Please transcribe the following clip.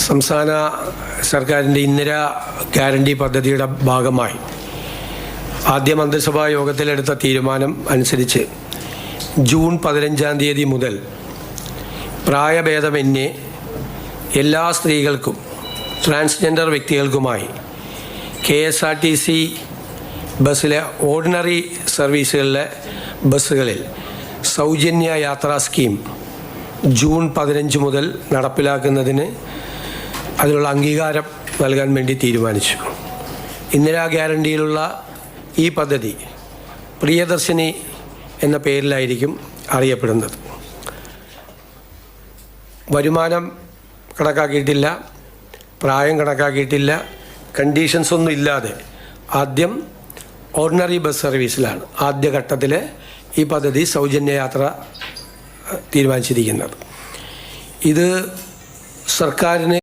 സംസ്ഥാന സർക്കാരിൻ്റെ ഇന്ദിരാ ഗ്യാരണ്ടി പദ്ധതിയുടെ ഭാഗമായി ആദ്യ മന്ത്രിസഭാ യോഗത്തിലെടുത്ത തീരുമാനം അനുസരിച്ച് ജൂൺ 15-ാം തീയതി മുതൽ പ്രായഭേദമന്യേ എല്ലാ സ്ത്രീകൾക്കും ട്രാൻസ്ജെൻഡർ വ്യക്തികൾക്കുമായി KSRTC ബസ്സിലെ ഓർഡിനറി സർവീസുകളിലെ ബസ്സുകളിൽ സൗജന്യ യാത്രാ സ്കീം ജൂൺ 15 മുതൽ നടപ്പിലാക്കുന്നതിന് അതിനുള്ള അംഗീകാരം നൽകാൻ വേണ്ടി തീരുമാനിച്ചു. ഇന്ദിരാ ഗ്യാരണ്ടിയിലുള്ള ഈ പദ്ധതി പ്രിയദർശിനി എന്ന പേരിലായിരിക്കും അറിയപ്പെടുന്നത്. വരുമാനം കണക്കാക്കിയിട്ടില്ല, പ്രായം കണക്കാക്കിയിട്ടില്ല, കണ്ടീഷൻസ് ഒന്നും ഇല്ലാതെ ആദ്യം ഓർഡിനറി ബസ് സർവീസിലാണ് ആദ്യഘട്ടത്തിൽ ഈ പദ്ധതി സൗജന്യ യാത്ര തീരുമാനിച്ചിരിക്കുന്നത്. ഇത് സർക്കാരിന്